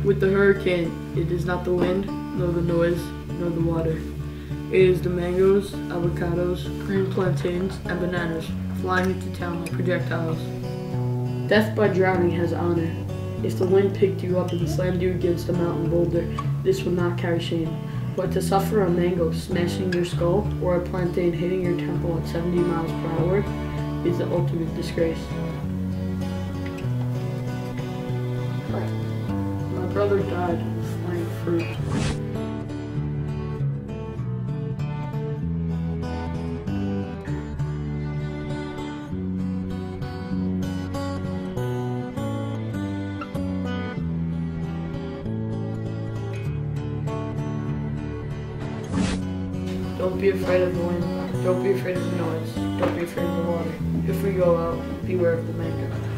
With the hurricane, it is not the wind, nor the noise, nor the water. It is the mangoes, avocados, green plantains, and bananas flying into town like projectiles. Death by drowning has honor. If the wind picked you up and slammed you against a mountain boulder, this would not carry shame. But to suffer a mango smashing your skull or a plantain hitting your temple at 70 miles per hour is the ultimate disgrace. My brother died of flying fruit. Don't be afraid of the wind. Don't be afraid of the noise. Don't be afraid of the water. If we go out, beware of the mango.